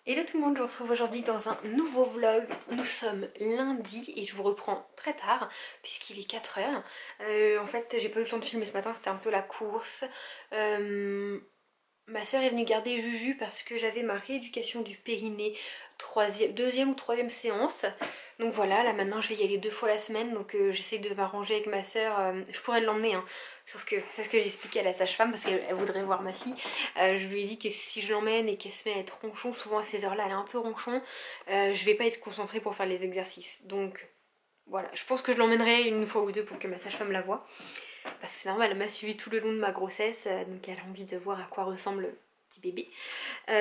Hello tout le monde, je vous retrouve aujourd'hui dans un nouveau vlog. Nous sommes lundi et je vous reprends très tard puisqu'il est 4h. En fait j'ai pas eu le temps de filmer ce matin, c'était un peu la course. Ma soeur est venue garder Juju parce que j'avais ma rééducation du périnée, deuxième ou troisième séance. Donc voilà, là maintenant je vais y aller 2 fois la semaine, donc j'essaie de m'arranger avec ma soeur. Je pourrais l'emmener, hein. Sauf que c'est ce que j'ai expliqué à la sage-femme parce qu'elle voudrait voir ma fille. Je lui ai dit que si je l'emmène et qu'elle se met à être ronchon, souvent à ces heures-là elle est un peu ronchon, je vais pas être concentrée pour faire les exercices. Donc voilà, je pense que je l'emmènerai une fois ou deux pour que ma sage-femme la voie. Parce que c'est normal, elle m'a suivi tout le long de ma grossesse, donc elle a envie de voir à quoi ressemble le petit bébé.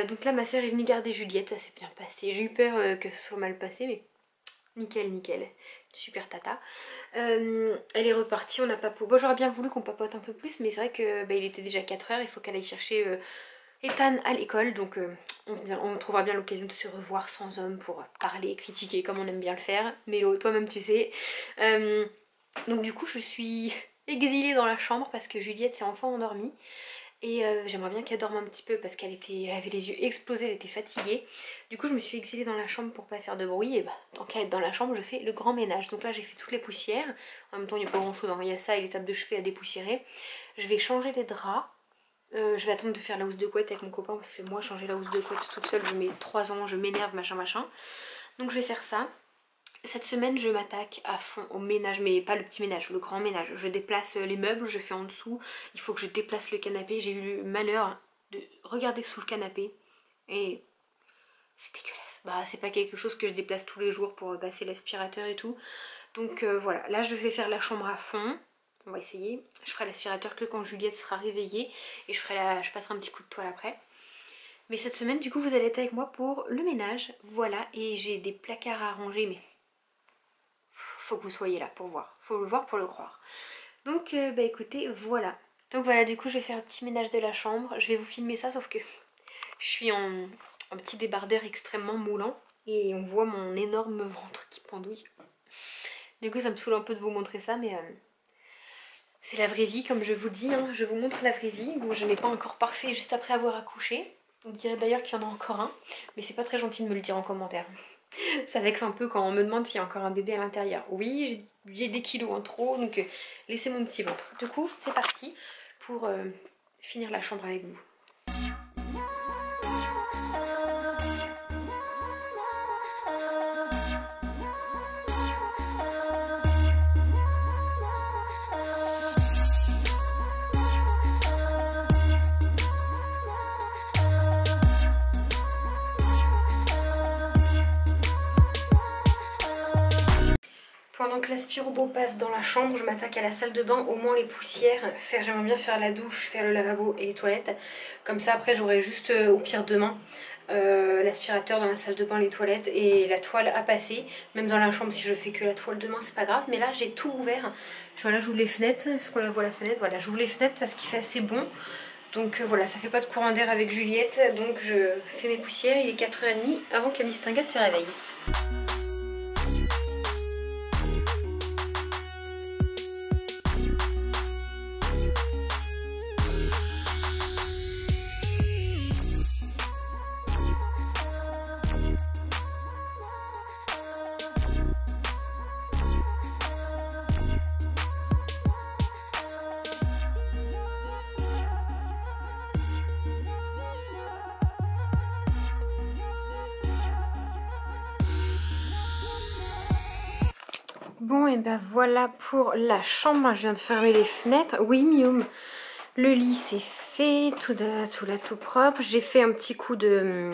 Donc là ma soeur est venue garder Juliette, ça s'est bien passé. J'ai eu peur que ce soit mal passé, mais nickel, nickel. Super tata. Elle est repartie, on n'a pas... Bon, j'aurais bien voulu qu'on papote un peu plus, mais c'est vrai que il était déjà 4h, il faut qu'elle aille chercher Ethan à l'école, donc on trouvera bien l'occasion de se revoir sans homme pour parler, critiquer comme on aime bien le faire. Mélo, toi-même tu sais. Donc du coup je suis exilée dans la chambre parce que Juliette s'est enfin endormie. Et j'aimerais bien qu'elle dorme un petit peu parce qu'elle avait les yeux explosés, elle était fatiguée. Du coup je me suis exilée dans la chambre pour pas faire de bruit. Et bah tant qu'à être dans la chambre je fais le grand ménage. Donc là j'ai fait toutes les poussières. En même temps il n'y a pas grand chose, hein. Il y a ça et les tables de chevet à dépoussiérer. Je vais changer les draps. Je vais attendre de faire la housse de couette avec mon copain parce que moi changer la housse de couette toute seule je mets 3 ans, je m'énerve machin machin. Donc je vais faire ça. Cette semaine je m'attaque à fond au ménage, mais pas le petit ménage, le grand ménage. Je déplace les meubles, je fais en dessous, il faut que je déplace le canapé. J'ai eu le malheur de regarder sous le canapé et c'est dégueulasse. Bah c'est pas quelque chose que je déplace tous les jours pour passer l'aspirateur et tout. Donc voilà, là je vais faire la chambre à fond. On va essayer. Je ferai l'aspirateur que quand Juliette sera réveillée et je passerai un petit coup de toile après. Mais cette semaine du coup vous allez être avec moi pour le ménage. Voilà, et j'ai des placards à ranger, mais faut que vous soyez là pour voir, faut le voir pour le croire. Donc écoutez, voilà. Donc voilà, du coup je vais faire un petit ménage de la chambre. Je vais vous filmer ça, sauf que je suis en petit débardeur extrêmement moulant et on voit mon énorme ventre qui pendouille. Du coup ça me saoule un peu de vous montrer ça, mais c'est la vraie vie comme je vous dis, hein. Je vous montre la vraie vie. Bon, je n'ai pas encore parfait juste après avoir accouché. On dirait d'ailleurs qu'il y en a encore un, mais c'est pas très gentil de me le dire en commentaire. Ça vexe un peu quand on me demande s'il y a encore un bébé à l'intérieur. Oui, j'ai des kilos en trop, donc laissez mon petit ventre. Du coup, c'est parti pour finir la chambre avec vous. Pendant que l'aspirobot passe dans la chambre, je m'attaque à la salle de bain, au moins les poussières. J'aimerais bien faire la douche, faire le lavabo et les toilettes. Comme ça après j'aurai juste au pire demain l'aspirateur dans la salle de bain, les toilettes et la toile à passer. Même dans la chambre si je fais que la toile demain c'est pas grave. Mais là j'ai tout ouvert. Voilà, j'ouvre les fenêtres. Est-ce qu'on la voit la fenêtre? Voilà, j'ouvre les fenêtres parce qu'il fait assez bon. Donc voilà, ça fait pas de courant d'air avec Juliette. Donc je fais mes poussières, il est 4h30 avant que Miss Tingade se réveille. Bon et ben voilà pour la chambre, je viens de fermer les fenêtres. Oui Mium, le lit c'est fait, tout là tout propre. J'ai fait un petit coup de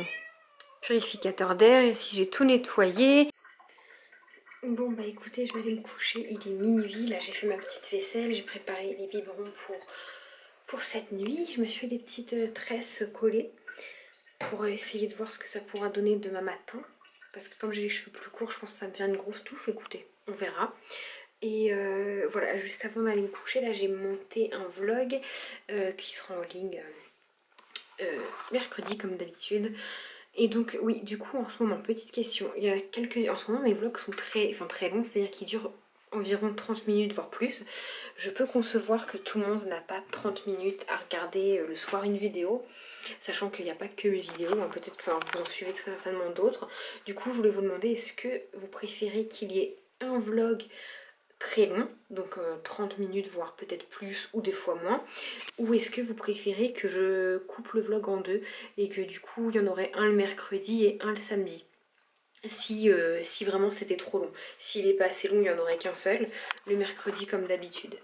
purificateur d'air, ici j'ai tout nettoyé. Bon bah écoutez, je vais aller me coucher, il est minuit, là j'ai fait ma petite vaisselle, j'ai préparé les biberons pour cette nuit. Je me suis fait des petites tresses collées pour essayer de voir ce que ça pourra donner demain matin. Parce que comme j'ai les cheveux plus courts, je pense que ça me fait une grosse touffe, écoutez, on verra. Et voilà, juste avant d'aller me coucher, là j'ai monté un vlog qui sera en ligne mercredi comme d'habitude. Et donc oui, du coup en ce moment, petite question, il y a en ce moment mes vlogs sont très longs, c'est-à-dire qu'ils durent environ 30 minutes voire plus. Je peux concevoir que tout le monde n'a pas 30 minutes à regarder le soir une vidéo, sachant qu'il n'y a pas que mes vidéos, hein, peut-être que vous en suivez très certainement d'autres. Du coup je voulais vous demander, est-ce que vous préférez qu'il y ait un vlog très long, donc 30 minutes voire peut-être plus ou des fois moins, ou est-ce que vous préférez que je coupe le vlog en deux et que du coup il y en aurait un le mercredi et un le samedi? Si vraiment c'était trop long. S'il n'est pas assez long, il n'y en aurait qu'un seul, le mercredi comme d'habitude.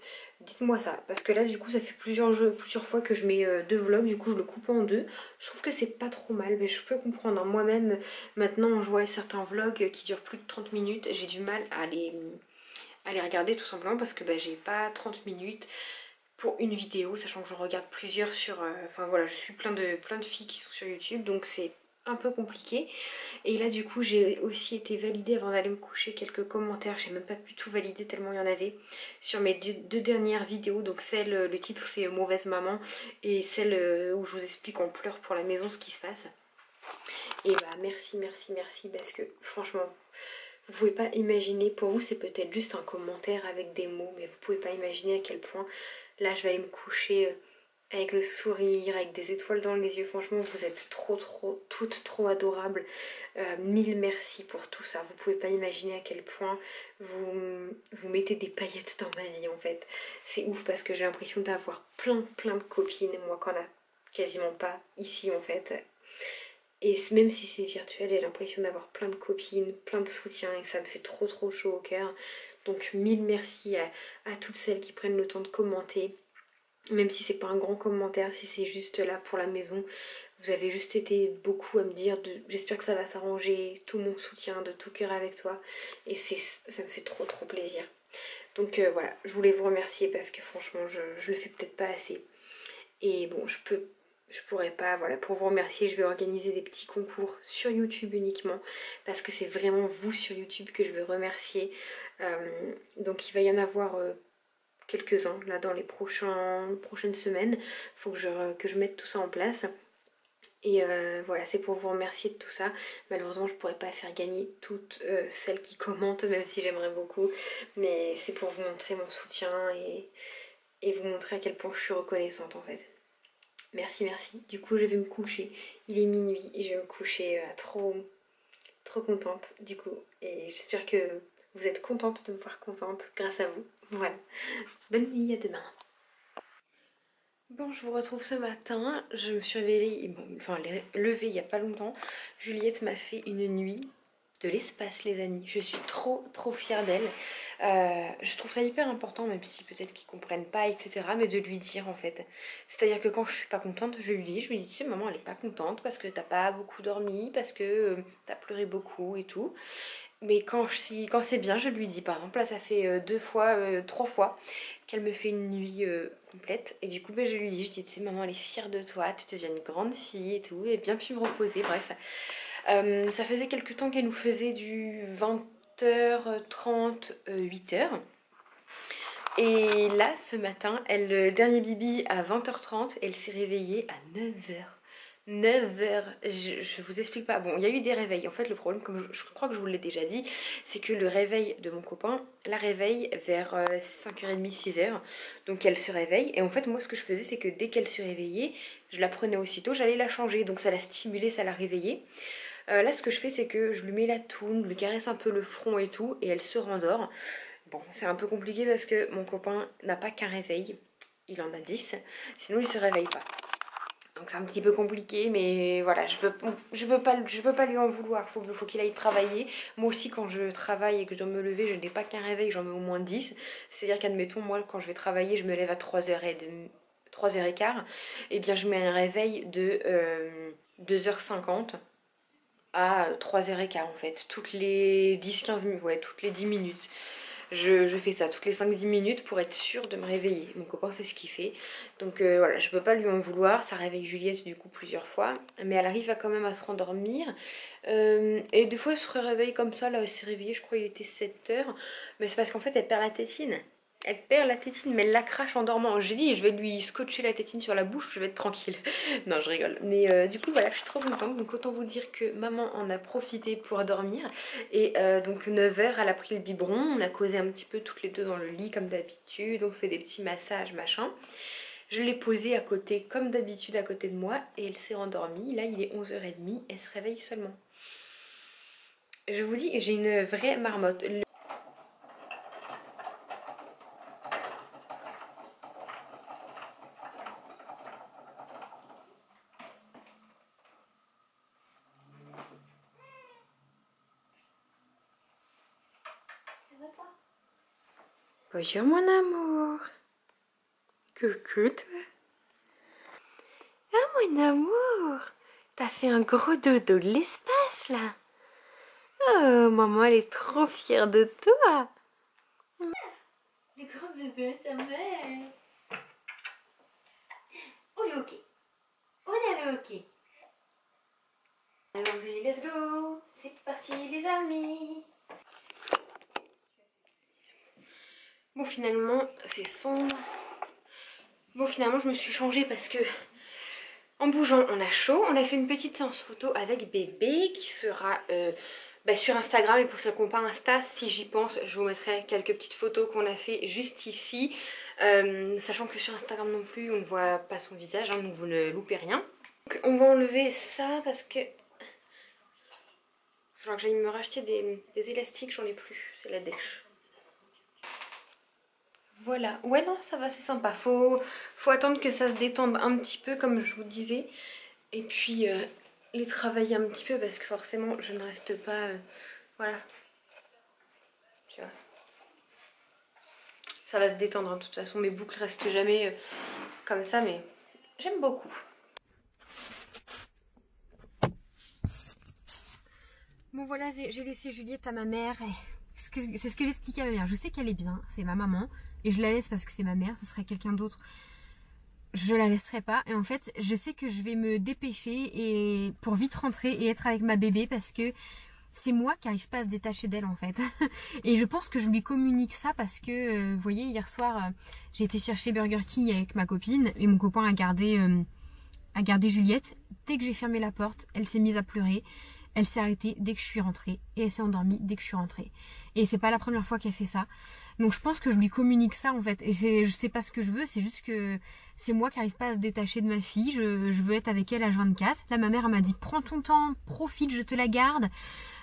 Dites-moi ça, parce que là du coup ça fait plusieurs fois que je mets deux vlogs, du coup je le coupe en deux. Je trouve que c'est pas trop mal, mais je peux comprendre. Moi-même, maintenant je vois certains vlogs qui durent plus de 30 minutes, j'ai du mal à les regarder tout simplement parce que j'ai pas 30 minutes pour une vidéo, sachant que je regarde plusieurs sur... Enfin voilà, je suis plein de filles qui sont sur YouTube, donc c'est un peu compliqué. Et là du coup j'ai aussi été validée avant d'aller me coucher quelques commentaires, j'ai même pas pu tout valider tellement il y en avait sur mes deux dernières vidéos, donc celle, le titre c'est Mauvaise Maman et celle où je vous explique en pleurs pour la maison ce qui se passe. Et merci parce que franchement vous pouvez pas imaginer, pour vous c'est peut-être juste un commentaire avec des mots, mais vous pouvez pas imaginer à quel point là je vais aller me coucher avec le sourire, avec des étoiles dans les yeux. Franchement vous êtes toutes trop adorables. Mille merci pour tout ça. Vous pouvez pas imaginer à quel point vous mettez des paillettes dans ma vie en fait. C'est ouf parce que j'ai l'impression d'avoir plein de copines, moi qu'on a quasiment pas ici en fait. Et même si c'est virtuel, j'ai l'impression d'avoir plein de copines, plein de soutien et ça me fait trop chaud au cœur. Donc mille merci à toutes celles qui prennent le temps de commenter. Même si c'est pas un grand commentaire, si c'est juste là pour la maison. Vous avez juste été beaucoup à me dire j'espère que ça va s'arranger, tout mon soutien de tout cœur avec toi. Et ça me fait trop plaisir. Donc voilà, je voulais vous remercier parce que franchement je le fais peut-être pas assez. Et bon, je pourrais pas, voilà, pour vous remercier, je vais organiser des petits concours sur YouTube uniquement parce que c'est vraiment vous sur YouTube que je veux remercier. Donc il va y en avoir quelques-uns là dans les prochaines semaines. Il faut que je mette tout ça en place. Et voilà, c'est pour vous remercier de tout ça. Malheureusement, je pourrais pas faire gagner toutes celles qui commentent, même si j'aimerais beaucoup. Mais c'est pour vous montrer mon soutien et vous montrer à quel point je suis reconnaissante en fait. Merci. Du coup, je vais me coucher. Il est minuit et je vais me coucher trop contente du coup. Et j'espère que vous êtes contente de me voir contente grâce à vous. Voilà. Bonne nuit, à demain. Bon, je vous retrouve ce matin. Je me suis réveillée, levée il n'y a pas longtemps. Juliette m'a fait une nuit de l'espace, les amis. Je suis trop fière d'elle. Je trouve ça hyper important, même si peut-être qu'ils comprennent pas, etc. Mais de lui dire en fait. C'est-à-dire que quand je suis pas contente, je lui dis, tu sais, maman, elle est pas contente parce que t'as pas beaucoup dormi, parce que t'as pleuré beaucoup et tout. Mais quand c'est bien, je lui dis. Par exemple, là, ça fait 3 fois qu'elle me fait une nuit complète. Et du coup, je lui dis, tu sais, maman, elle est fière de toi, tu deviens une grande fille et tout. Et bien pu me reposer, bref. Ça faisait quelques temps qu'elle nous faisait du 20h30, 8h. Et là, ce matin, le dernier bibi à 20h30, elle s'est réveillée à 9h. 9h, je vous explique pas. Bon, il y a eu des réveils. En fait, le problème, comme je crois que je vous l'ai déjà dit, c'est que le réveil de mon copain la réveille vers 5h30, 6h. Donc elle se réveille. Et en fait, moi, ce que je faisais, c'est que dès qu'elle se réveillait, je la prenais aussitôt, j'allais la changer. Donc ça la stimulait, ça la réveillait. Là, ce que je fais, c'est que je lui mets la toune, je lui caresse un peu le front et tout, et elle se rendort. Bon, c'est un peu compliqué parce que mon copain n'a pas qu'un réveil. Il en a 10. Sinon, il se réveille pas. Donc c'est un petit peu compliqué, mais voilà, je peux pas lui en vouloir, faut qu'il aille travailler. Moi aussi quand je travaille et que je dois me lever, je n'ai pas qu'un réveil, j'en mets au moins 10. C'est-à-dire qu'admettons, moi quand je vais travailler, je me lève à 3h15, et bien je mets un réveil de 2h50 à 3h15 en fait, toutes les 10-15 minutes, ouais, toutes les 10 minutes. Je fais ça toutes les 5-10 minutes pour être sûre de me réveiller. Mon copain c'est ce qu'il fait. Donc voilà, je peux pas lui en vouloir. Ça réveille Juliette du coup plusieurs fois. Mais elle arrive quand même à se rendormir. Et des fois elle se réveille comme ça. Là elle s'est réveillée, je crois il était 7h. Mais c'est parce qu'en fait elle perd la tétine. Elle perd la tétine mais elle la crache en dormant. J'ai dit je vais lui scotcher la tétine sur la bouche, je vais être tranquille. Non je rigole. Mais du coup voilà, je suis trop contente. Donc autant vous dire que maman en a profité pour dormir. Et donc 9 h elle a pris le biberon. On a causé un petit peu toutes les deux dans le lit comme d'habitude. On fait des petits massages machin. Je l'ai posée à côté comme d'habitude à côté de moi. Et elle s'est endormie. Là il est 11 h 30. Elle se réveille seulement. Je vous dis j'ai une vraie marmotte. Bonjour mon amour. Coucou toi. Ah mon amour. T'as fait un gros dodo de l'espace là. Oh maman elle est trop fière de toi. Le grand bébé ta mère. Oui ok. On est ok. Allons-y let's go. C'est parti les amis. Bon finalement c'est sombre. Bon finalement je me suis changée parce que en bougeant on a chaud. On a fait une petite séance photo avec bébé qui sera sur Instagram. Et pour ceux qui n'ont pas Insta, si j'y pense je vous mettrai quelques petites photos qu'on a fait juste ici. Sachant que sur Instagram non plus on ne voit pas son visage hein, donc vous ne loupez rien. Donc, on va enlever ça parce que il faudra que j'aille me racheter des élastiques, j'en ai plus, c'est la dèche. Voilà, ouais non ça va c'est sympa, faut attendre que ça se détende un petit peu comme je vous disais. Et puis les travailler un petit peu parce que forcément je ne reste pas, voilà. Tu vois. Ça va se détendre hein, de toute façon, mes boucles restent jamais comme ça mais j'aime beaucoup. Bon voilà, j'ai laissé Juliette à ma mère et c'est ce que j'expliquais à ma mère. Je sais qu'elle est bien, c'est ma maman. Et je la laisse parce que c'est ma mère, ce serait quelqu'un d'autre, je la laisserai pas. Et en fait, je sais que je vais me dépêcher et pour vite rentrer et être avec ma bébé parce que c'est moi qui n'arrive pas à se détacher d'elle en fait. Et je pense que je lui communique ça parce que, vous voyez, hier soir, j'ai été chercher Burger King avec ma copine et mon copain a gardé Juliette. Dès que j'ai fermé la porte, elle s'est mise à pleurer. Elle s'est arrêtée dès que je suis rentrée et elle s'est endormie dès que je suis rentrée. Et c'est pas la première fois qu'elle fait ça. Donc je pense que je lui communique ça en fait. Et je sais pas ce que je veux, c'est juste que c'est moi qui n'arrive pas à se détacher de ma fille. Je veux être avec elle à 24. Là ma mère elle m'a dit prends ton temps, profite, je te la garde.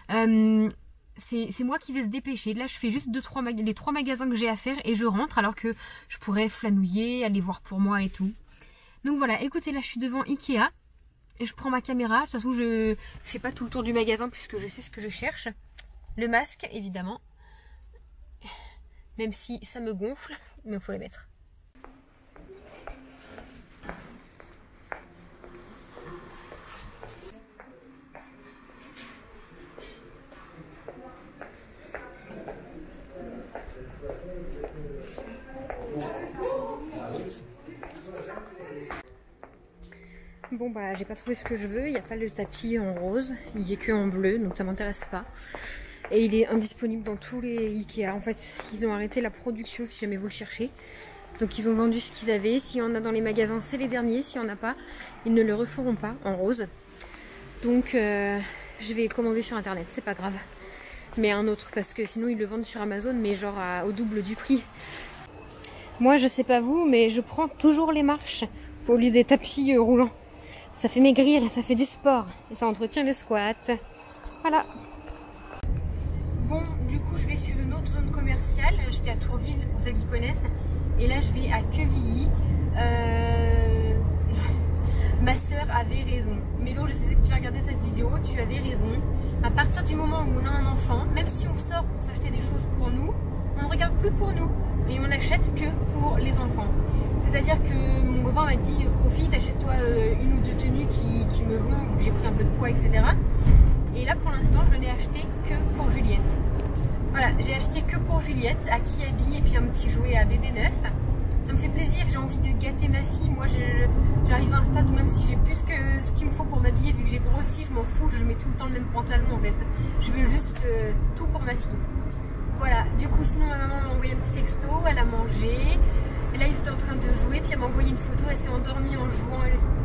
C'est moi qui vais se dépêcher. Là je fais juste les 3 magasins que j'ai à faire et je rentre alors que je pourrais flanouiller, aller voir pour moi et tout. Donc voilà, écoutez là je suis devant Ikea. Et je prends ma caméra, de toute façon je fais pas tout le tour du magasin puisque je sais ce que je cherche. Le masque évidemment, même si ça me gonfle, mais il faut le mettre. Bon bah j'ai pas trouvé ce que je veux, il n'y a pas le tapis en rose, il n'y est que en bleu donc ça m'intéresse pas. Et il est indisponible dans tous les Ikea, en fait ils ont arrêté la production si jamais vous le cherchez. Donc ils ont vendu ce qu'ils avaient, s'il y en a dans les magasins c'est les derniers, s'il n'y en a pas ils ne le referont pas en rose. Donc je vais commander sur internet, c'est pas grave. Mais un autre parce que sinon ils le vendent sur Amazon mais genre au double du prix. Moi je sais pas vous mais je prends toujours les marches au lieu des tapis roulants. Ça fait maigrir et ça fait du sport. Et ça entretient le squat. Voilà. Bon, du coup, je vais sur une autre zone commerciale. J'étais à Tourville, pour ceux qui connaissent. Et là, je vais à Quevilly. Ma soeur avait raison. Mélo, je sais que tu vas regarder cette vidéo. Tu avais raison. À partir du moment où on a un enfant, même si on sort pour s'acheter des choses pour nous, on ne regarde plus pour nous. Et on n'achète que pour les enfants. C'est-à-dire que mon copain m'a dit profite, achète-toi une ou deux tenues qui me vont vu que j'ai pris un peu de poids, etc. Et là pour l'instant je n'ai acheté que pour Juliette. Voilà, j'ai acheté que pour Juliette, à Kiabi et puis un petit jouet à bébé neuf. Ça me fait plaisir, j'ai envie de gâter ma fille. Moi j'arrive à un stade où même si j'ai plus que ce qu'il me faut pour m'habiller, vu que j'ai grossi, je m'en fous, je mets tout le temps le même pantalon en fait. Je veux juste tout pour ma fille. Voilà, du coup sinon ma maman m'a envoyé un petit texto, elle a mangé. Et là ils étaient en train de jouer, puis elle m'a envoyé une photo, elle s'est endormie en jouant,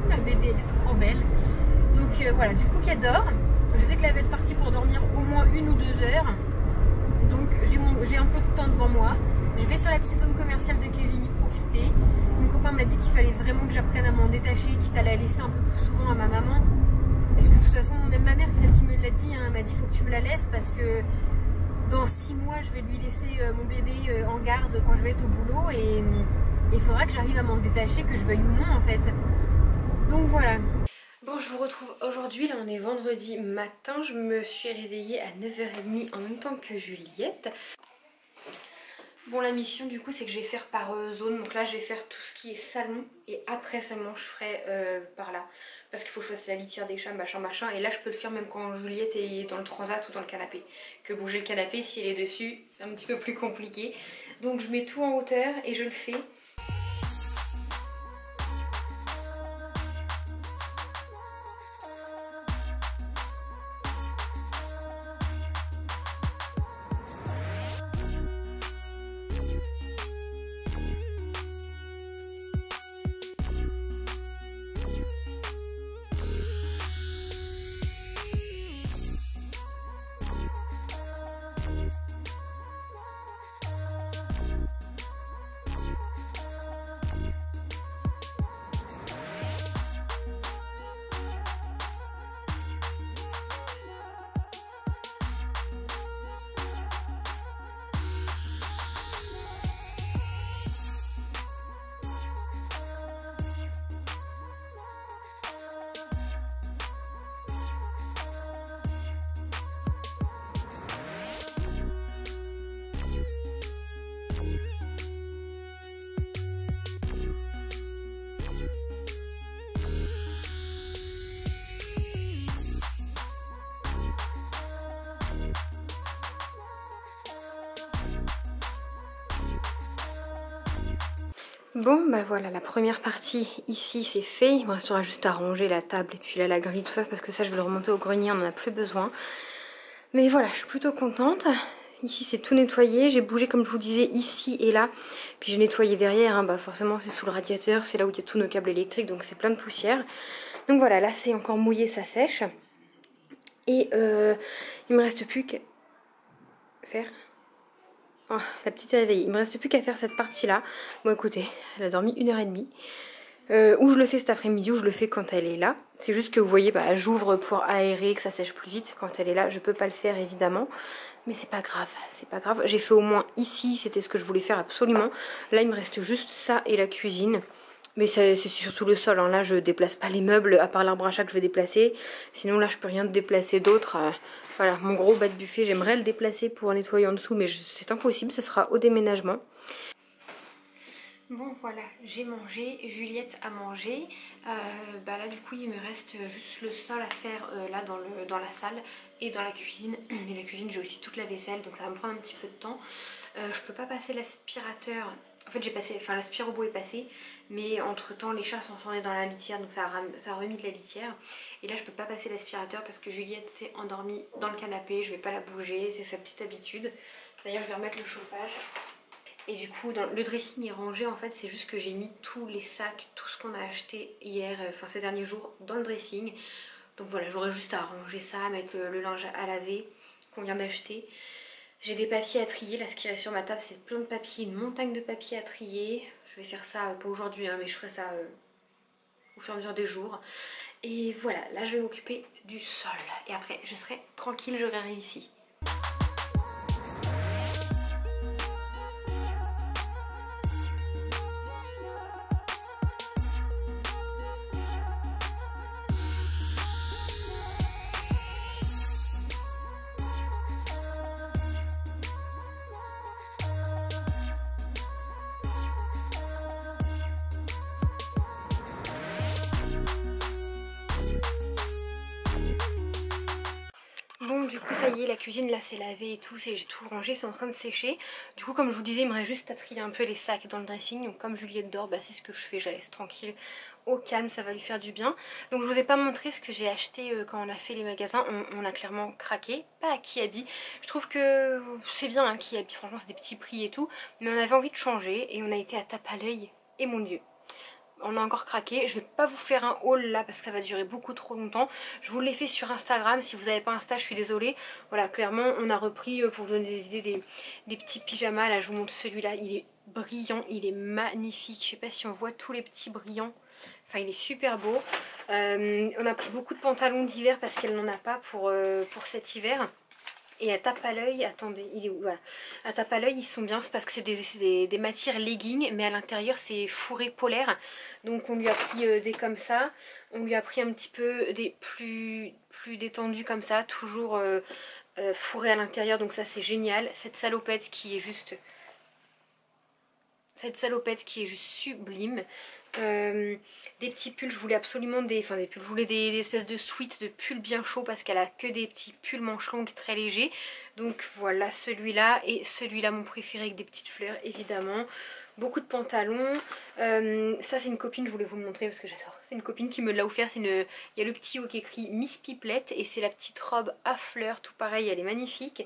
ma bébé elle est trop belle. Donc voilà, du coup qu'elle dort. Je sais qu'elle va être partie pour dormir au moins 1 ou 2 heures. Donc j'ai un peu de temps devant moi. Je vais sur la petite zone commerciale de Quevilly profiter. Mon copain m'a dit qu'il fallait vraiment que j'apprenne à m'en détacher, quitte à la laisser un peu plus souvent à ma maman. Puisque de toute façon, même ma mère, celle qui me l'a dit, hein, elle m'a dit faut que tu me la laisses parce que dans 6 mois, je vais lui laisser mon bébé en garde quand je vais être au boulot et il faudra que j'arrive à m'en détacher, que je veuille ou non en fait. Donc voilà. Bon, je vous retrouve aujourd'hui, là on est vendredi matin, je me suis réveillée à 9h30 en même temps que Juliette. Bon, la mission du coup c'est que je vais faire par zone, donc là je vais faire tout ce qui est salon et après seulement je ferai par là. Parce qu'il faut que je fasse la litière des chats, machin, et là je peux le faire même quand Juliette est dans le transat ou dans le canapé. Que bouger le canapé, si elle est dessus, c'est un petit peu plus compliqué. Donc je mets tout en hauteur et je le fais. Bon bah voilà, la première partie ici c'est fait, il me restera juste à ranger la table et puis là la grille, tout ça, parce que ça je vais le remonter au grenier, on n'en a plus besoin. Mais voilà, je suis plutôt contente. Ici c'est tout nettoyé, j'ai bougé comme je vous disais ici et là, puis j'ai nettoyé derrière, hein, bah forcément c'est sous le radiateur, c'est là où il y a tous nos câbles électriques, donc c'est plein de poussière. Donc voilà, là c'est encore mouillé, ça sèche. Et il me reste plus qu'à faire... Oh, la petite est réveillée. Il me reste plus qu'à faire cette partie là. Bon écoutez, elle a dormi 1h30. Ou je le fais cet après-midi ou je le fais quand elle est là. C'est juste que vous voyez, bah, j'ouvre pour aérer, que ça sèche plus vite. Quand elle est là, je peux pas le faire évidemment. Mais c'est pas grave, c'est pas grave. J'ai fait au moins ici, c'était ce que je voulais faire absolument. Là il me reste juste ça et la cuisine. Mais c'est surtout le sol, hein. Là je déplace pas les meubles, à part l'arbre à chat que je vais déplacer. Sinon là je peux rien déplacer d'autre. Voilà, mon gros bas de buffet, j'aimerais le déplacer pour nettoyer en dessous, mais c'est impossible, ce sera au déménagement. Bon voilà, j'ai mangé, Juliette a mangé. Bah là du coup il me reste juste le sol à faire là dans la salle et dans la cuisine. Mais la cuisine j'ai aussi toute la vaisselle, donc ça va me prendre un petit peu de temps. Je peux pas passer l'aspirateur. En fait j'ai passé, enfin l'aspirobot est passé, mais entre temps les chats sont tournés dans la litière, donc ça a remis de la litière. Et là je peux pas passer l'aspirateur parce que Juliette s'est endormie dans le canapé, je vais pas la bouger, c'est sa petite habitude. D'ailleurs je vais remettre le chauffage. Et du coup le dressing est rangé, en fait c'est juste que j'ai mis tous les sacs, tout ce qu'on a acheté hier, enfin ces derniers jours dans le dressing. Donc voilà, j'aurais juste à ranger ça, à mettre le linge à laver qu'on vient d'acheter. J'ai des papiers à trier, là ce qui reste sur ma table c'est plein de papiers, une montagne de papiers à trier. Je vais faire ça, pas aujourd'hui hein, mais je ferai ça au fur et à mesure des jours. Et voilà, là je vais m'occuper du sol et après je serai tranquille, j'aurai réussi. Bon du Du coup ça y est, la cuisine là c'est lavé et tout, j'ai tout rangé, c'est en train de sécher. Du coup comme je vous disais, il me reste juste à trier un peu les sacs dans le dressing. Donc comme Juliette dort, bah, c'est ce que je fais, je la laisse tranquille au calme, ça va lui faire du bien. Donc je vous ai pas montré ce que j'ai acheté quand on a fait les magasins, on a clairement craqué, pas à Kiabi. Je trouve que c'est bien hein, Kiabi, franchement c'est des petits prix et tout, mais on avait envie de changer et on a été à tape à l'œil et mon dieu. On a encore craqué, je vais pas vous faire un haul là parce que ça va durer beaucoup trop longtemps. Je vous l'ai fait sur Instagram, si vous n'avez pas Insta je suis désolée. Voilà, clairement on a repris pour vous donner des idées des petits pyjamas. Là je vous montre celui-là, il est brillant, il est magnifique. Je sais pas si on voit tous les petits brillants. Enfin il est super beau. On a pris beaucoup de pantalons d'hiver parce qu'elle n'en a pas pour cet hiver. Et à tape à l'œil, attendez, il est où? Voilà. À tape à l'œil, ils sont bien, c'est parce que c'est des matières leggings, mais à l'intérieur c'est fourré polaire. Donc on lui a pris des comme ça, on lui a pris un petit peu des plus détendus comme ça, toujours fourré à l'intérieur, donc ça c'est génial. Cette salopette qui est juste sublime. Des petits pulls, je voulais absolument des pulls, je voulais des espèces de suites de pulls bien chauds parce qu'elle a que des petits pulls manches longues très légers. Donc voilà celui-là et celui-là mon préféré avec des petites fleurs évidemment. Beaucoup de pantalons. Ça c'est une copine, je voulais vous le montrer parce que j'adore. C'est une copine qui me l'a offert. Il y a le petit haut qui est écrit Miss Pipelette et c'est la petite robe à fleurs, tout pareil, elle est magnifique.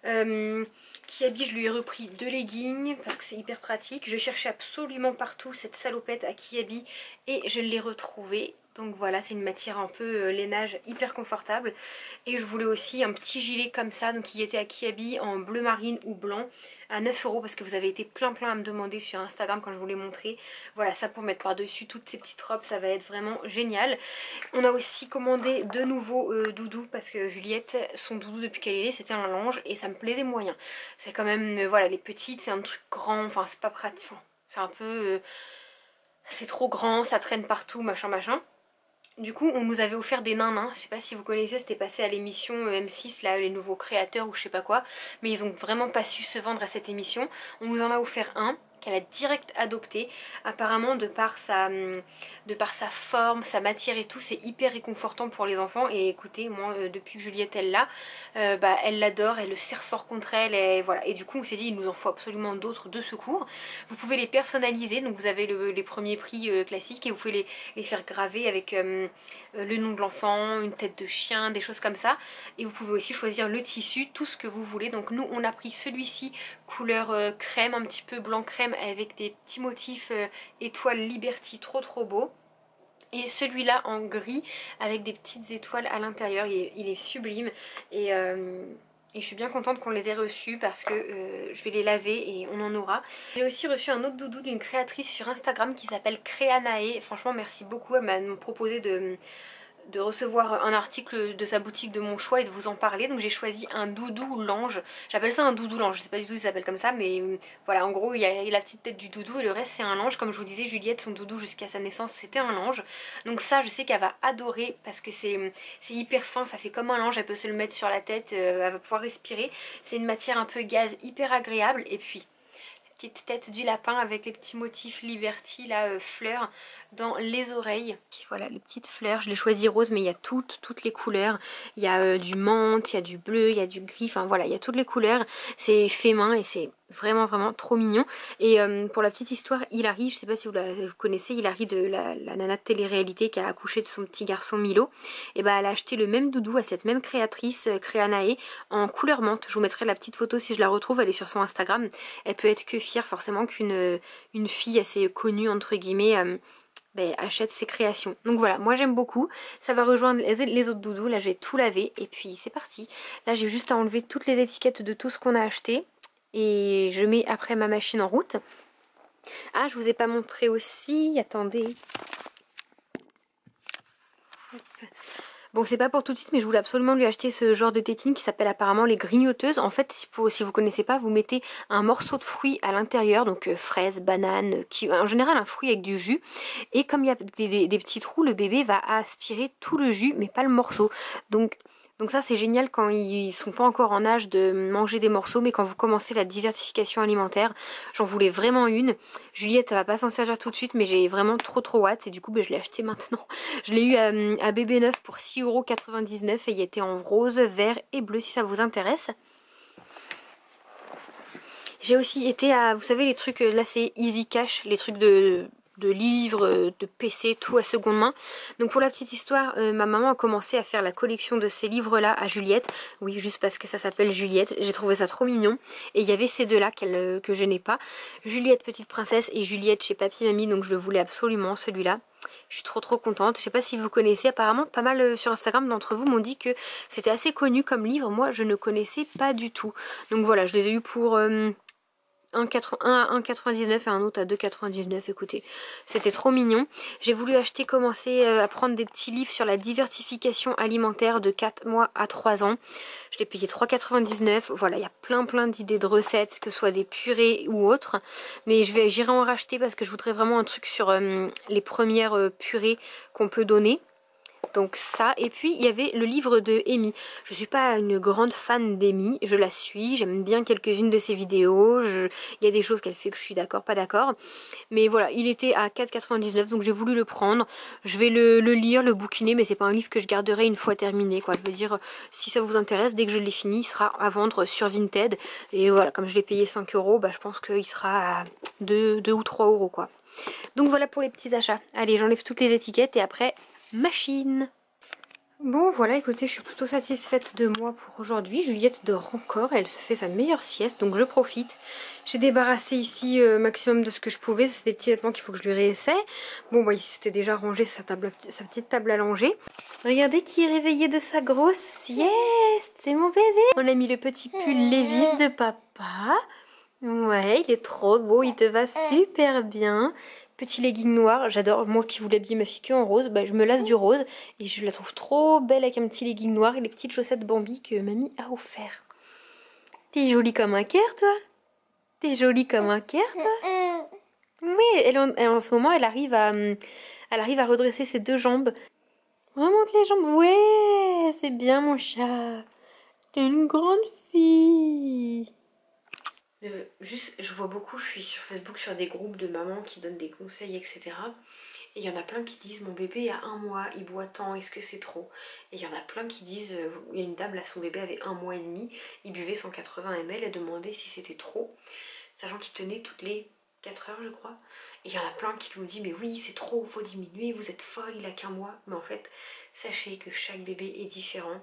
Kiabi, je lui ai repris 2 leggings parce que c'est hyper pratique. Je cherchais absolument partout cette salopette à Kiabi et je l'ai retrouvée. Donc voilà, c'est une matière un peu lainage hyper confortable. Et je voulais aussi un petit gilet comme ça, donc qui était à Kiabi en bleu marine ou blanc à 9 € parce que vous avez été plein à me demander sur Instagram quand je vous l'ai montré. Voilà, ça pour mettre par dessus toutes ces petites robes, ça va être vraiment génial. On a aussi commandé de nouveaux doudous parce que Juliette, son doudou depuis qu'elle est née c'était un linge et ça me plaisait moyen. C'est quand même, voilà, les petites c'est un truc grand, enfin c'est pas pratique, c'est un peu, c'est trop grand, ça traîne partout, machin. Du coup on nous avait offert des nains, je sais pas si vous connaissez, c'était passé à l'émission M6 là, les nouveaux créateurs ou je sais pas quoi, mais ils ont vraiment pas su se vendre à cette émission. On nous en a offert un qu'elle a direct adopté, apparemment de par sa forme, sa matière et tout, c'est hyper réconfortant pour les enfants. Et écoutez, moi depuis que Juliette elle l'a, elle l'adore, elle le serre fort contre elle et voilà. Et du coup on s'est dit il nous en faut absolument d'autres de secours. Vous pouvez les personnaliser, donc vous avez les premiers prix classiques et vous pouvez les faire graver avec le nom de l'enfant, une tête de chien, des choses comme ça. Et vous pouvez aussi choisir le tissu, tout ce que vous voulez. Donc nous on a pris celui-ci couleur crème, un petit peu blanc crème avec des petits motifs étoiles Liberty, trop beau. Et celui-là en gris avec des petites étoiles à l'intérieur, il est sublime. Et je suis bien contente qu'on les ait reçus parce que je vais les laver et on en aura. J'ai aussi reçu un autre doudou d'une créatrice sur Instagram qui s'appelle Créanae. Franchement merci beaucoup, elle m'a proposé de recevoir un article de sa boutique de mon choix et de vous en parler. Donc j'ai choisi un doudou l'ange. J'appelle ça un doudou l'ange, je sais pas du tout s'il s'appelle comme ça, mais voilà, en gros il y a la petite tête du doudou et le reste c'est un ange. Comme je vous disais, Juliette, son doudou jusqu'à sa naissance c'était un ange. Donc ça je sais qu'elle va adorer parce que c'est hyper fin, ça fait comme un ange, elle peut se le mettre sur la tête, elle va pouvoir respirer. C'est une matière un peu gaz hyper agréable. Et puis petite tête du lapin avec les petits motifs Liberty, là, fleurs dans les oreilles. Voilà les petites fleurs, je l'ai choisi rose mais il y a toutes les couleurs. Il y a du menthe, il y a du bleu, il y a du gris, enfin voilà, il y a toutes les couleurs. C'est fait main et c'est vraiment trop mignon. Et pour la petite histoire, Hilary, je sais pas si vous connaissez, Hilary de la nana de télé-réalité qui a accouché de son petit garçon Milo, et bah elle a acheté le même doudou à cette même créatrice, Créanae, en couleur menthe. Je vous mettrai la petite photo si je la retrouve, elle est sur son Instagram. Elle peut être que fière forcément qu'une fille assez connue entre guillemets achète ses créations. Donc voilà, moi j'aime beaucoup. Ça va rejoindre les autres doudous. Là je vais tout laver et puis c'est parti. Là j'ai juste à enlever toutes les étiquettes de tout ce qu'on a acheté et je mets après ma machine en route. Ah, je vous ai pas montré aussi, attendez. Hop. Bon, c'est pas pour tout de suite, mais je voulais absolument lui acheter ce genre de tétine qui s'appelle apparemment les grignoteuses. En fait, si vous connaissez pas, vous mettez un morceau de fruit à l'intérieur, donc fraise, banane, en général un fruit avec du jus. Et comme il y a des petits trous, le bébé va aspirer tout le jus, mais pas le morceau. Donc Donc ça c'est génial quand ils sont pas encore en âge de manger des morceaux, mais quand vous commencez la diversification alimentaire. J'en voulais vraiment une. Juliette elle va pas s'en servir tout de suite, mais j'ai vraiment trop hâte et du coup je l'ai acheté maintenant. Je l'ai eu à Bébé Neuf pour 6,99 € et il était en rose, vert et bleu si ça vous intéresse. J'ai aussi été à, vous savez les trucs, là c'est Easy Cash, les trucs de livres, de PC, tout à seconde main. Donc pour la petite histoire, ma maman a commencé à faire la collection de ces livres-là à Juliette. Oui, juste parce que ça s'appelle Juliette. J'ai trouvé ça trop mignon. Et il y avait ces deux-là que je n'ai pas. Juliette Petite Princesse et Juliette chez Papy Mamie. Donc je le voulais absolument, celui-là. Je suis trop contente. Je sais pas si vous connaissez, apparemment pas mal sur Instagram d'entre vous m'ont dit que c'était assez connu comme livre. Moi, je ne connaissais pas du tout. Donc voilà, je les ai eu pour... un à 1,99 et un autre à 2,99. Écoutez, c'était trop mignon. J'ai voulu commencer à prendre des petits livres sur la diversification alimentaire de 4 mois à 3 ans. Je l'ai payé 3,99. Voilà, il y a plein d'idées de recettes, que ce soit des purées ou autres. Mais j'irai en racheter parce que je voudrais vraiment un truc sur les premières purées qu'on peut donner. Donc ça, et puis il y avait le livre de Amy. Je suis pas une grande fan d'Amy, je la suis, j'aime bien quelques-unes de ses vidéos, il y a des choses qu'elle fait que je suis d'accord, pas d'accord. Mais voilà, il était à 4,99 donc j'ai voulu le prendre. Je vais le lire, le bouquiner, mais c'est pas un livre que je garderai une fois terminé, quoi. Je veux dire, si ça vous intéresse, dès que je l'ai fini, il sera à vendre sur Vinted. Et voilà, comme je l'ai payé 5 €, bah, je pense qu'il sera à 2 ou 3 € quoi. Donc voilà pour les petits achats. Allez, j'enlève toutes les étiquettes et après... machine. Bon voilà, écoutez, je suis plutôt satisfaite de moi pour aujourd'hui. Juliette dort encore, elle se fait sa meilleure sieste, donc je profite. J'ai débarrassé ici maximum de ce que je pouvais, c'est des petits vêtements qu'il faut que je lui réessaie. Bon bah ici c'était déjà rangé sa petite table à langer. Regardez qui est réveillé de sa grosse sieste, c'est mon bébé. On a mis le petit pull Levi's de papa. Ouais, il est trop beau, il te va super bien. Petit legging noir, j'adore, moi qui voulais habiller ma fille que en rose, bah, je me lasse du rose et je la trouve trop belle avec un petit legging noir et les petites chaussettes Bambi que mamie a offert. T'es jolie comme un cœur toi? T'es jolie comme un cœur toi? Oui, en ce moment elle arrive à redresser ses deux jambes. Remonte les jambes, ouais, c'est bien mon chat. T'es une grande fille. Juste, je vois beaucoup, je suis sur Facebook sur des groupes de mamans qui donnent des conseils, etc. Et il y en a plein qui disent mon bébé a 1 mois, il boit tant, est-ce que c'est trop? Et il y en a plein qui disent, il y a une dame là, son bébé avait 1 mois et demi, il buvait 180 ml, elle demandait si c'était trop, sachant qu'il tenait toutes les 4 heures je crois. Et il y en a plein qui nous disent mais oui c'est trop, faut diminuer, vous êtes folle, il a qu'1 mois. Mais en fait, sachez que chaque bébé est différent.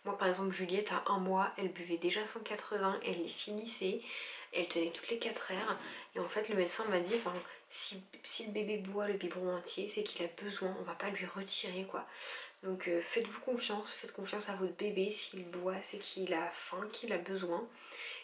Moi par exemple Juliette à 1 mois elle buvait déjà 180, elle les finissait, elle tenait toutes les 4 heures et en fait le médecin m'a dit si le bébé boit le biberon entier c'est qu'il a besoin, on va pas lui retirer quoi. Donc faites-vous confiance, faites confiance à votre bébé, s'il boit c'est qu'il a faim, qu'il a besoin.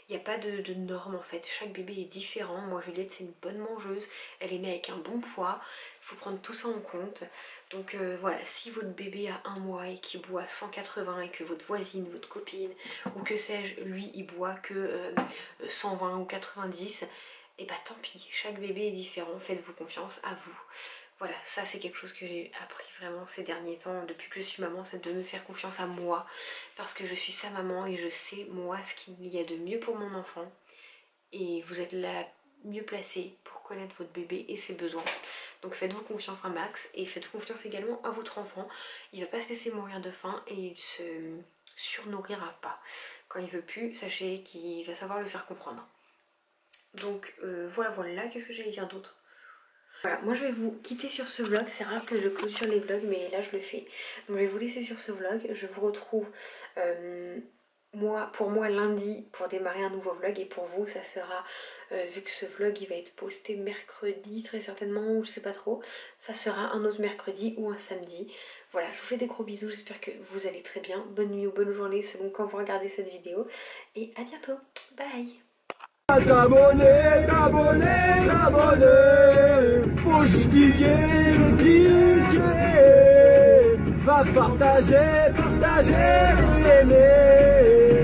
Il n'y a pas de normes en fait, chaque bébé est différent. Moi Juliette c'est une bonne mangeuse, elle est née avec un bon poids, il faut prendre tout ça en compte. Donc voilà, si votre bébé a 1 mois et qu'il boit 180 et que votre voisine, votre copine ou que sais-je, lui il boit que 120 ou 90, et bah tant pis, chaque bébé est différent, faites-vous confiance à vous. Voilà, ça c'est quelque chose que j'ai appris vraiment ces derniers temps, depuis que je suis maman, c'est de me faire confiance à moi. Parce que je suis sa maman et je sais moi ce qu'il y a de mieux pour mon enfant. Et vous êtes la mieux placée pour connaître votre bébé et ses besoins. Donc faites-vous confiance un max et faites confiance également à votre enfant. Il ne va pas se laisser mourir de faim et il se surnourrira pas. Quand il veut plus, sachez qu'il va savoir le faire comprendre. Donc voilà, qu'est-ce que j'allais dire d'autre? Voilà, moi je vais vous quitter sur ce vlog, c'est rare que je clôture les vlogs mais là je le fais. Donc je vais vous laisser sur ce vlog, je vous retrouve pour moi lundi pour démarrer un nouveau vlog et pour vous ça sera, vu que ce vlog il va être posté mercredi très certainement ou je sais pas trop, ça sera un autre mercredi ou un samedi. Voilà, je vous fais des gros bisous, j'espère que vous allez très bien, bonne nuit ou bonne journée selon quand vous regardez cette vidéo et à bientôt, bye. T'abonner, faut juste cliquer, va partager, aimer.